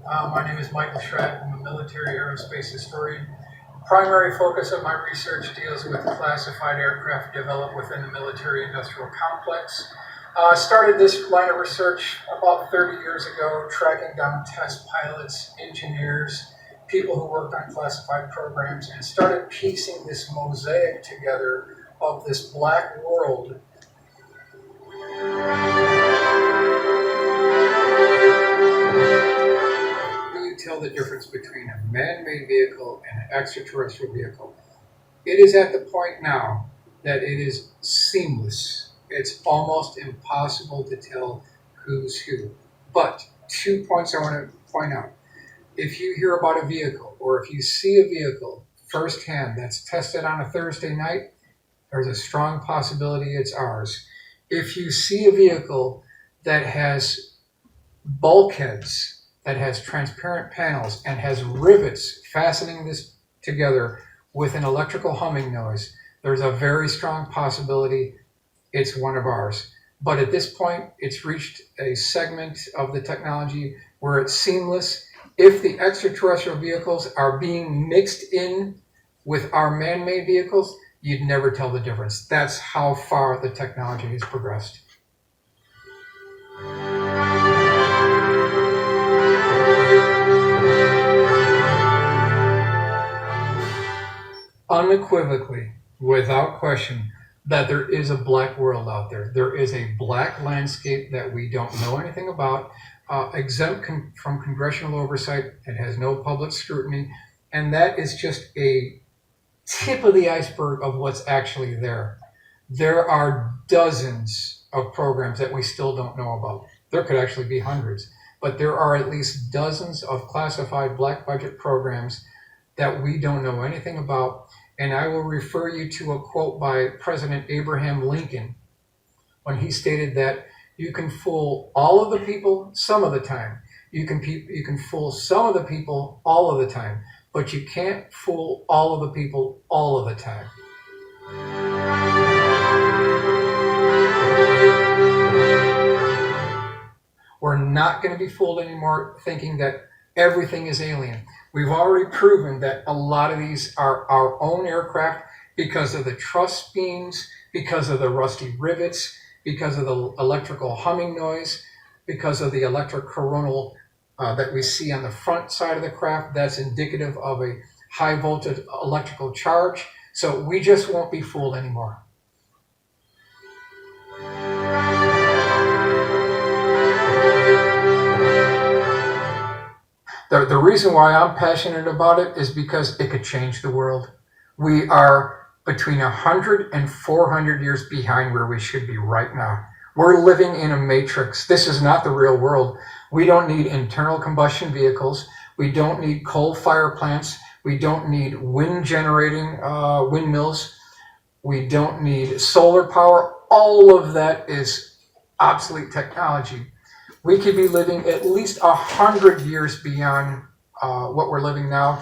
My name is Michael Schratt. I'm a military aerospace historian. Primary focus of my research deals with classified aircraft developed within the military-industrial complex. Started this line of research about 30 years ago, tracking down test pilots, engineers, people who worked on classified programs, and started piecing this mosaic together of this black world. Tell the difference between a man-made vehicle and an extraterrestrial vehicle. It is at the point now that it is seamless. It's almost impossible to tell who's who. But 2 points I want to point out. If you hear about a vehicle, or if you see a vehicle firsthand that's tested on a Thursday night, there's a strong possibility it's ours. If you see a vehicle that has bulkheads, that has transparent panels and has rivets fastening this together with an electrical humming noise, there's a very strong possibility it's one of ours. But at this point, it's reached a segment of the technology where it's seamless. If the extraterrestrial vehicles are being mixed in with our man-made vehicles, you'd never tell the difference. That's how far the technology has progressed. Unequivocally, without question, that there is a black world out there. There is a black landscape that we don't know anything about, exempt from congressional oversight. It has no public scrutiny, and that is just a tip of the iceberg of what's actually there. There are dozens of programs that we still don't know about. There could actually be hundreds, but there are at least dozens of classified black budget programs that we don't know anything about. And I will refer you to a quote by President Abraham Lincoln when he stated that you can fool all of the people some of the time. You can fool some of the people all of the time, but you can't fool all of the people all of the time. We're not going to be fooled anymore thinking that everything is alien. We've already proven that a lot of these are our own aircraft because of the truss beams, because of the rusty rivets, because of the electrical humming noise, because of the electric coronal that we see on the front side of the craft. That's indicative of a high voltage electrical charge. So we just won't be fooled anymore. The reason why I'm passionate about it is because it could change the world. We are between 100 and 400 years behind where we should be right now. We're living in a matrix. This is not the real world. We don't need internal combustion vehicles. We don't need coal fire plants. We don't need wind generating windmills. We don't need solar power. All of that is obsolete technology. We could be living at least 100 years beyond what we're living now.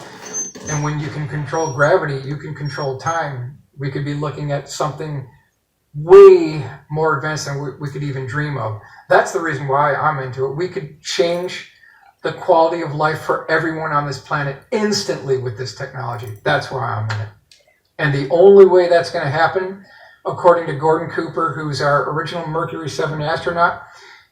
And when you can control gravity, you can control time. We could be looking at something way more advanced than we could even dream of. That's the reason why I'm into it. We could change the quality of life for everyone on this planet instantly with this technology. That's why I'm in it. And the only way that's going to happen, according to Gordon Cooper, who's our original Mercury 7 astronaut,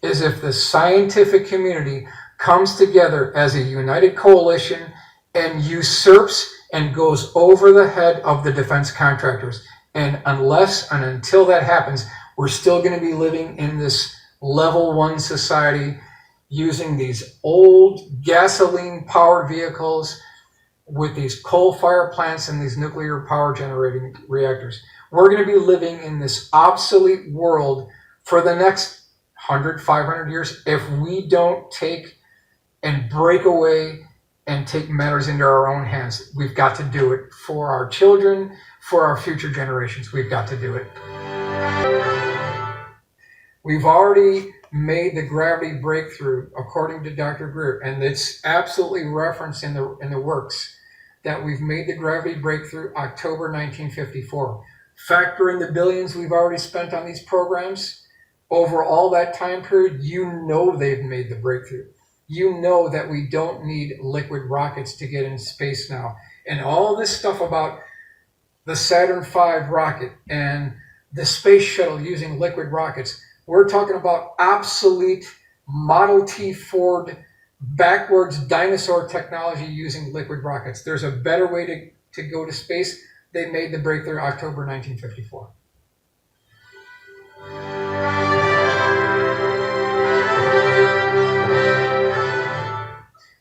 is if the scientific community comes together as a united coalition and usurps and goes over the head of the defense contractors. And unless and until that happens, we're still going to be living in this level 1 society using these old gasoline-powered vehicles with these coal fire plants and these nuclear power generating reactors. We're going to be living in this obsolete world for the next 100, 500 years if we don't take and break away and take matters into our own hands. We've got to do it for our children, for our future generations. We've got to do it. We've already made the gravity breakthrough, according to Dr. Greer, and it's absolutely referenced in the works that we've made the gravity breakthrough October 1954. Factor in the billions we've already spent on these programs. Over all that time period, you know they've made the breakthrough. you know that we don't need liquid rockets to get in space now. And all this stuff about the Saturn V rocket and the space shuttle using liquid rockets, we're talking about obsolete Model T Ford backwards dinosaur technology using liquid rockets. There's a better way to go to space. They made the breakthrough October 1954.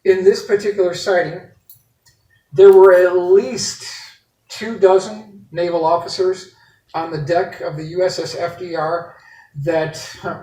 In this particular sighting, there were at least 24 naval officers on the deck of the USS FDR that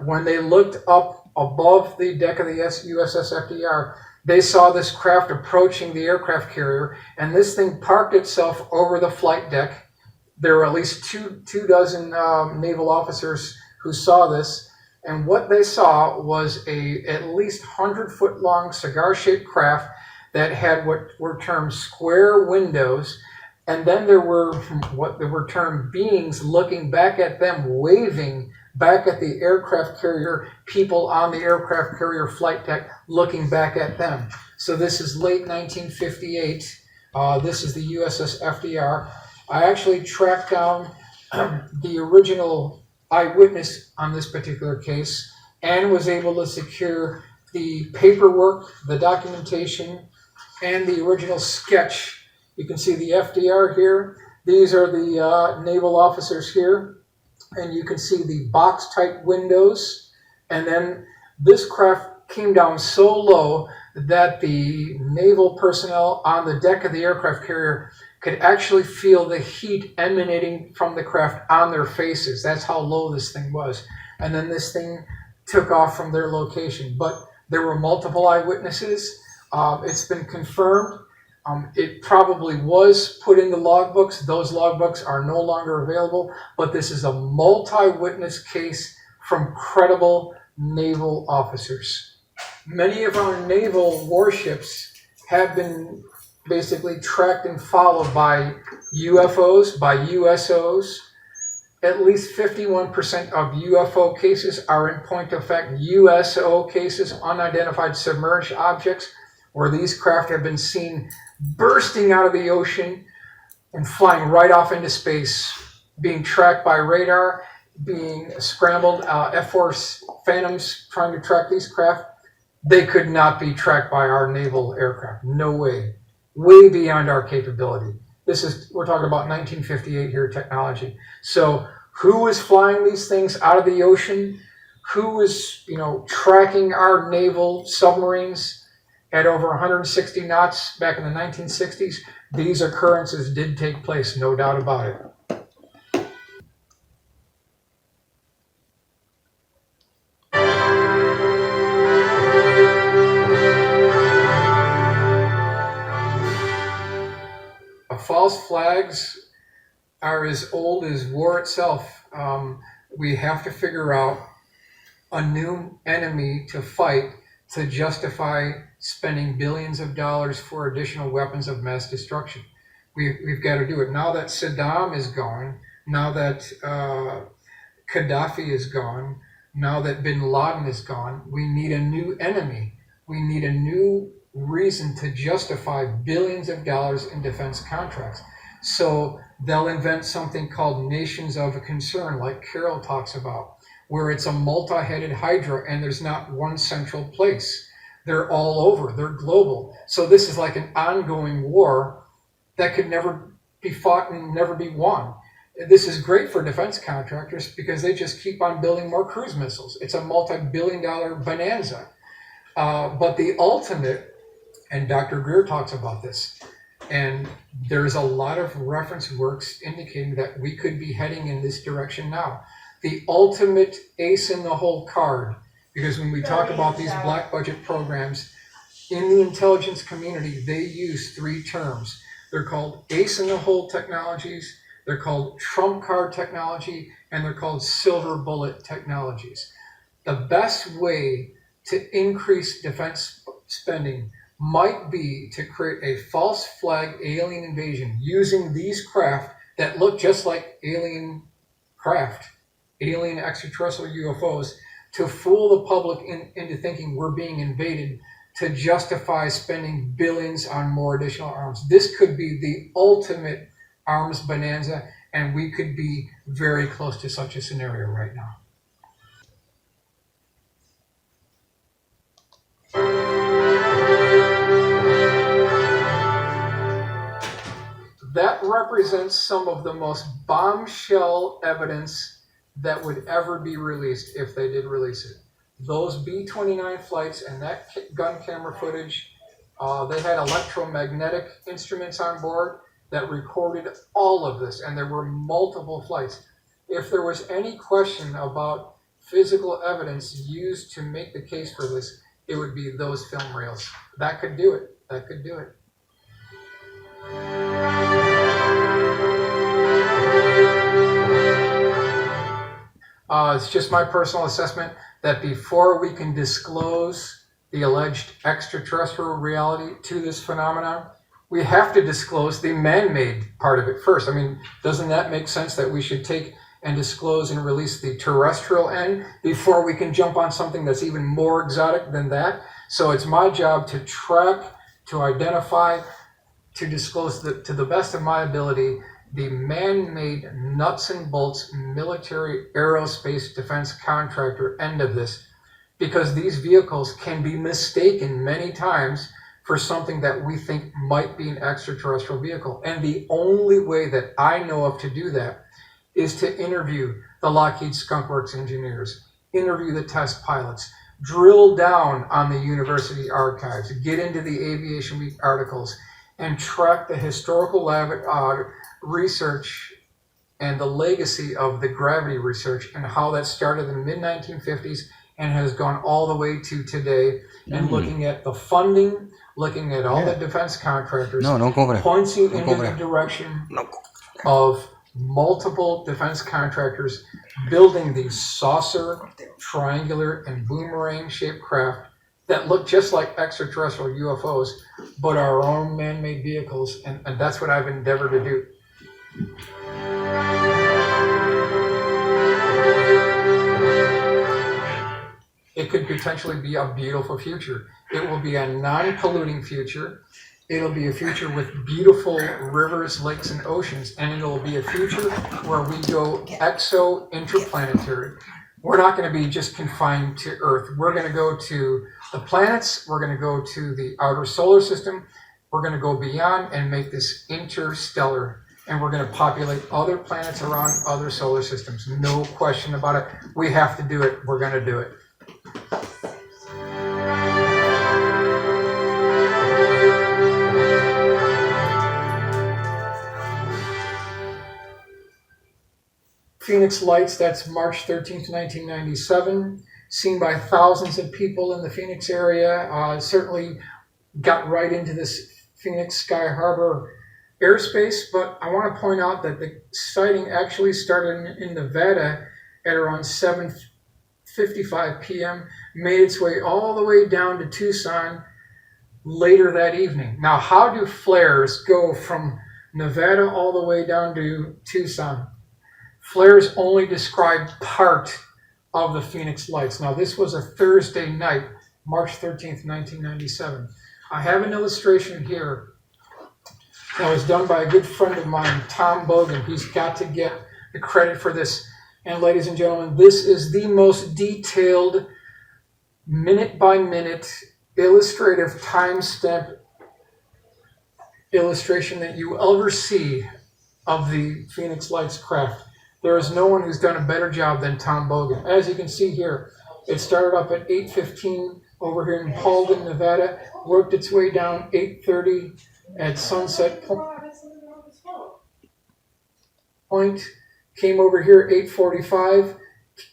when they looked up above the deck of the USS FDR, they saw this craft approaching the aircraft carrier, and this thing parked itself over the flight deck. There were at least 24 naval officers who saw this. And what they saw was a at least 100-foot long cigar-shaped craft that had what were termed square windows, and then there were what were termed beings looking back at them, waving back at the aircraft carrier, people on the aircraft carrier flight deck looking back at them. So this is late 1958. This is the USS FDR. I actually tracked down the original eyewitness on this particular case and was able to secure the paperwork, the documentation, and the original sketch. You can see the FDR here. These are the naval officers here, and you can see the box-type windows. And then this craft came down so low that the naval personnel on the deck of the aircraft carrier could actually feel the heat emanating from the craft on their faces. That's how low this thing was. And then this thing took off from their location. But there were multiple eyewitnesses. It's been confirmed. It probably was put in the logbooks. Those logbooks are no longer available, but this is a multi-witness case from credible naval officers. Many of our naval warships have been basically tracked and followed by UFOs, by USOs. At least 51% of UFO cases are in point of fact USO cases, unidentified submerged objects, where these craft have been seen bursting out of the ocean and flying right off into space, being tracked by radar, being scrambled, F-4 Phantoms trying to track these craft. They could not be tracked by our naval aircraft. No way. Way beyond our capability. We're talking about 1958 here technology. So who is flying these things out of the ocean? Who is, tracking our naval submarines at over 160 knots back in the 1960s? These occurrences did take place, no doubt about it. False flags are as old as war itself. We have to figure out a new enemy to fight to justify spending billions of dollars for additional weapons of mass destruction. We've got to do it. Now that Saddam is gone, now that Gaddafi is gone, now that bin Laden is gone, we need a new enemy. We need a new reason to justify billions of dollars in defense contracts. So they'll invent something called nations of concern, like Carol talks about, where it's a multi-headed hydra and there's not one central place. They're all over, they're global. So this is like an ongoing war that could never be fought and never be won. This is great for defense contractors because they just keep on building more cruise missiles. It's a multi-billion-dollar bonanza. But the ultimate, and Dr. Greer talks about this, and there's a lot of reference works indicating that we could be heading in this direction now. The ultimate ace in the hole card, because when we talk about these black budget programs, in the intelligence community, they use three terms. They're called ace in the hole technologies, they're called trump card technology, and they're called silver bullet technologies. The best way to increase defense spending might be to create a false flag alien invasion using these craft that look just like alien craft, alien extraterrestrial UFOs, to fool the public into thinking we're being invaded to justify spending billions on more additional arms. This could be the ultimate arms bonanza, and we could be very close to such a scenario right now. That represents some of the most bombshell evidence that would ever be released if they did release it. Those B-29 flights and that gun camera footage, they had electromagnetic instruments on board that recorded all of this, and there were multiple flights. If there was any question about physical evidence used to make the case for this, it would be those film reels. That could do it. That could do it. It's just my personal assessment that before we can disclose the alleged extraterrestrial reality to this phenomenon, we have to disclose the man-made part of it first. I mean, doesn't that make sense that we should take and disclose and release the terrestrial end before we can jump on something that's even more exotic than that? So it's my job to track, to identify, to disclose to the best of my ability the man-made nuts and bolts military aerospace defense contractor end of this, because these vehicles can be mistaken many times for something that we think might be an extraterrestrial vehicle. And the only way that I know of to do that is to interview the Lockheed Skunk Works engineers, interview the test pilots, drill down on the university archives, get into the Aviation Week articles, and track the historical research and the legacy of the gravity research and how that started in the mid-1950s and has gone all the way to today, and looking at the funding, looking at all the defense contractors, points you into the direction of multiple defense contractors building these saucer, triangular, and boomerang-shaped craft that look just like extraterrestrial UFOs, but are our own man-made vehicles, and that's what I've endeavored to do. It could potentially be a beautiful future. It will be a non-polluting future. It'll be a future with beautiful rivers, lakes, and oceans, and it'll be a future where we go exo-interplanetary. We're not going to be just confined to Earth. We're going to go to the planets. We're going to go to the outer solar system. We're going to go beyond and make this interstellar. And we're going to populate other planets around other solar systems. No question about it. We have to do it. We're going to do it. Phoenix Lights, that's March 13th, 1997, seen by thousands of people in the Phoenix area. Certainly got right into this Phoenix Sky Harbor airspace, but I want to point out that the sighting actually started in Nevada at around 7:55 p.m., made its way all the way down to Tucson later that evening. Now, how do flares go from Nevada all the way down to Tucson? Flares only describe part of the Phoenix Lights. Now, this was a Thursday night, March 13th, 1997. I have an illustration here that was done by a good friend of mine, Tom Bogan. He's got to get the credit for this. And ladies and gentlemen, this is the most detailed, minute-by-minute, illustrative timestamp illustration that you will ever see of the Phoenix Lights craft. There is no one who's done a better job than Tom Bogan. As you can see here, it started up at 8:15 over here in Paulden, Nevada, worked its way down 8:30 at Sunset Point, came over here 8:45,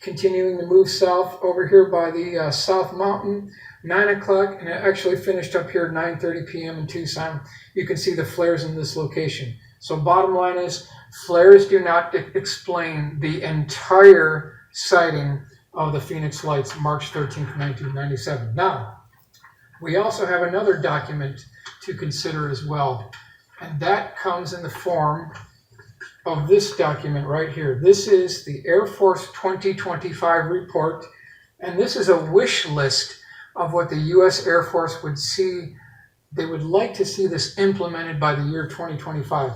continuing to move south over here by the South Mountain, 9 o'clock, and it actually finished up here at 9:30 p.m. in Tucson. You can see the flares in this location. So bottom line is, flares do not explain the entire sighting of the Phoenix Lights, March 13th, 1997. Now, we also have another document to consider as well, and that comes in the form of this document right here. This is the Air Force 2025 report, and this is a wish list of what the U.S. Air Force would see. They would like to see this implemented by the year 2025.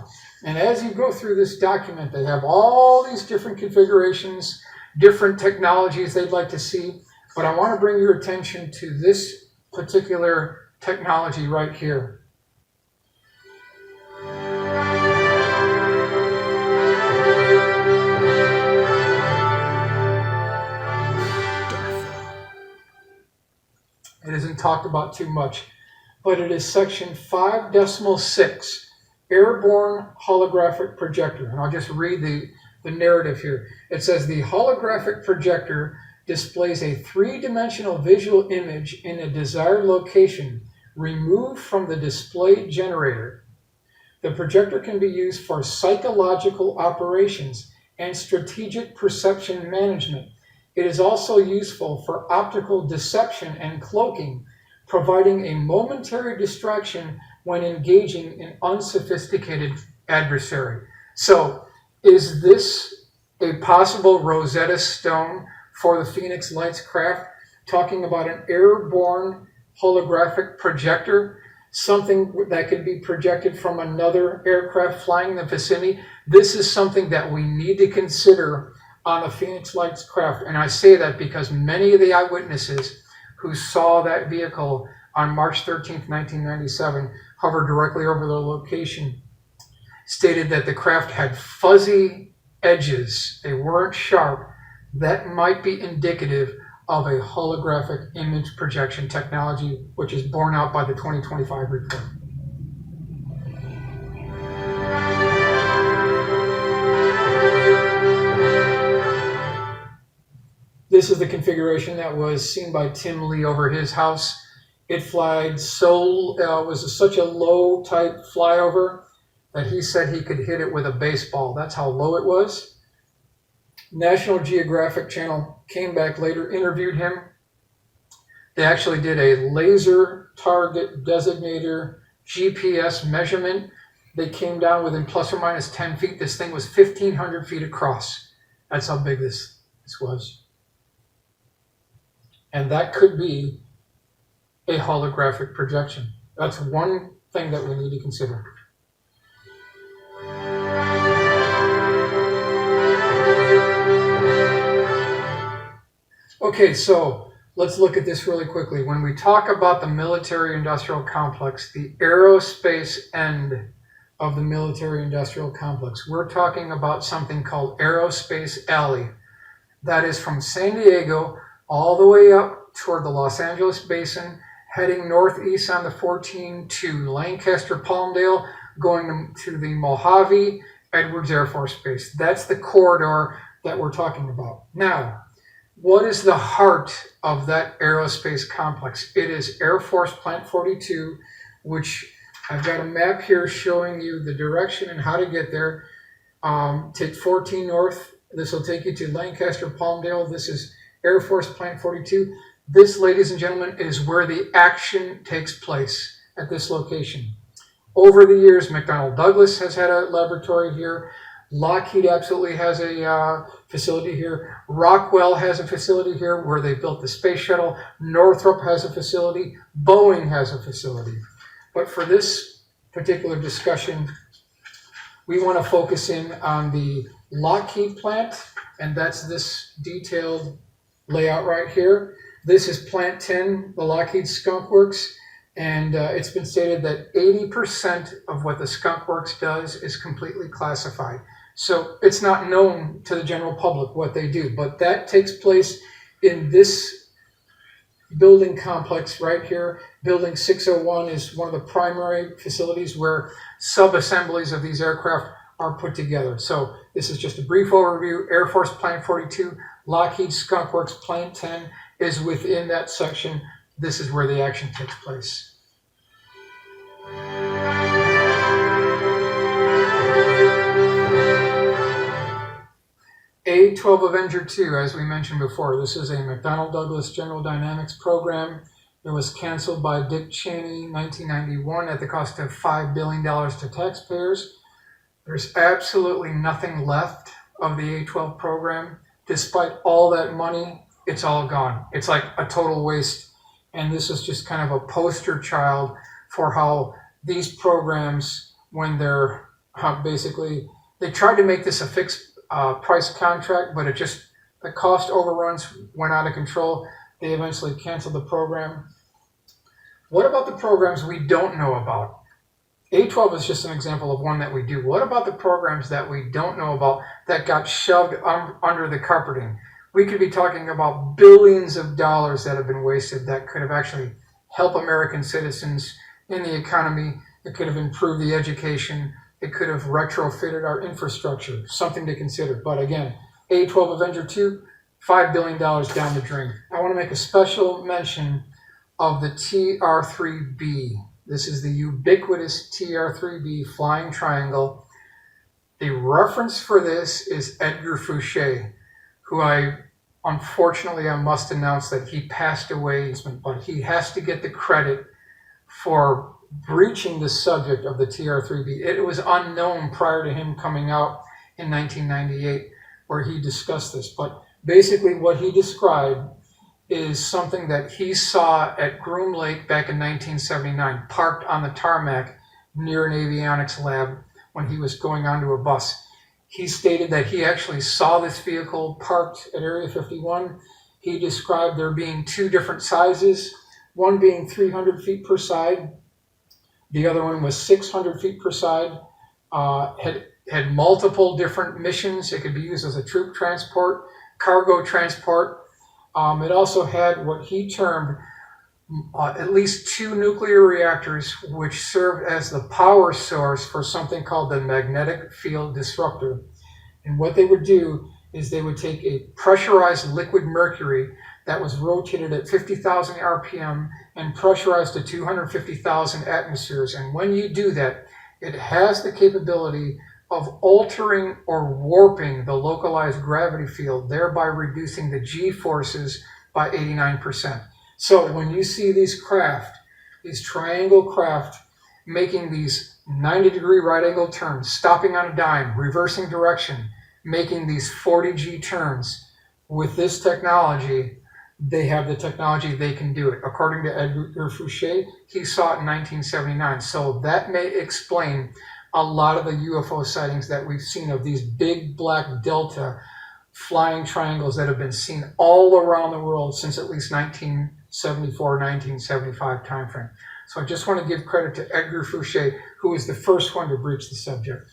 And as you go through this document, they have all these different configurations, different technologies they'd like to see. But I want to bring your attention to this particular technology right here. It isn't talked about too much, but it is section 5.6, airborne holographic projector. And I'll just read the narrative here. It says the holographic projector displays a three-dimensional visual image in a desired location removed from the display generator. The projector can be used for psychological operations and strategic perception management. It is also useful for optical deception and cloaking, providing a momentary distraction when engaging an unsophisticated adversary. So, is this a possible Rosetta Stone for the Phoenix Lights craft? Talking about an airborne holographic projector, something that could be projected from another aircraft flying in the vicinity. This is something that we need to consider on the Phoenix Lights craft. And I say that because many of the eyewitnesses who saw that vehicle on March 13th, 1997, hover directly over the location, stated that the craft had fuzzy edges. They weren't sharp. That might be indicative of a holographic image projection technology, which is borne out by the 2025 report. This is the configuration that was seen by Tim Lee over his house. It was such a low type flyover that he said he could hit it with a baseball. That's how low it was. National Geographic Channel came back later, interviewed him. They actually did a laser target designator GPS measurement. They came down within plus or minus 10 feet. This thing was 1,500 feet across. That's how big this was. And that could be a holographic projection. That's one thing that we need to consider. Okay, so let's look at this really quickly. When we talk about the military-industrial complex, the aerospace end of the military-industrial complex, we're talking about something called Aerospace Alley. That is from San Diego all the way up toward the Los Angeles Basin, heading northeast on the 14 to Lancaster, Palmdale, going to the Mojave Edwards Air Force Base. That's the corridor that we're talking about. Now, what is the heart of that aerospace complex? It is Air Force Plant 42, which I've got a map here showing you the direction and how to get there. Take 14 north. This will take you to Lancaster, Palmdale. This is Air Force Plant 42. This, ladies and gentlemen, is where the action takes place at this location. Over the years, McDonnell Douglas has had a laboratory here. Lockheed absolutely has a facility here. Rockwell has a facility here where they built the space shuttle. Northrop has a facility. Boeing has a facility. But for this particular discussion, we want to focus in on the Lockheed plant, and that's this detailed layout right here. This is Plant 10, the Lockheed Skunk Works, and it's been stated that 80% of what the Skunk Works does is completely classified. So it's not known to the general public what they do, but that takes place in this building complex right here. Building 601 is one of the primary facilities where sub-assemblies of these aircraft are put together. So this is just a brief overview. Air Force Plant 42, Lockheed Skunk Works Plant 10 is within that section. This is where the action takes place. A-12 Avenger 2, as we mentioned before, this is a McDonnell Douglas General Dynamics program. It was canceled by Dick Cheney in 1991 at the cost of $5 billion to taxpayers. There's absolutely nothing left of the A-12 program. Despite all that money, it's all gone. It's like a total waste. And this is just kind of a poster child for how these programs, when they're basically, they tried to make this a fixed price contract, but the cost overruns went out of control. They eventually canceled the program. What about the programs we don't know about? A12 is just an example of one that we do. What about the programs that we don't know about that got shoved under the carpeting? We could be talking about billions of dollars that have been wasted that could have actually helped American citizens in the economy. It could have improved the education. It could have retrofitted our infrastructure. Something to consider. But again, A12 Avenger 2, $5 billion down the drain. I want to make a special mention of the TR3B. This is the ubiquitous TR3B flying triangle. The reference for this is Edgar Fouché, who unfortunately I must announce that he passed away, but he has to get the credit for breaching the subject of the TR3B. It was unknown prior to him coming out in 1998 where he discussed this, but basically what he described is something that he saw at Groom Lake back in 1979, parked on the tarmac near an avionics lab when he was going onto a bus. He stated that he actually saw this vehicle parked at Area 51. He described there being two different sizes, one being 300 feet per side. The other one was 600 feet per side. Had multiple different missions. It could be used as a troop transport, cargo transport. It also had what he termed at least two nuclear reactors, which served as the power source for something called the magnetic field disruptor. And what they would do is they would take a pressurized liquid mercury that was rotated at 50,000 RPM and pressurized to 250,000 atmospheres. And when you do that, it has the capability of altering or warping the localized gravity field, thereby reducing the G forces by 89%. So when you see these craft, these triangle craft, making these 90-degree right angle turns, stopping on a dime, reversing direction, making these 40G turns, with this technology, they have the technology, they can do it. According to Edgar Fouché, he saw it in 1979. So that may explain a lot of the UFO sightings that we've seen of these big black delta flying triangles that have been seen all around the world since at least 1974, 1975 timeframe. So I just want to give credit to Edgar Fouché, who was the first one to breach the subject.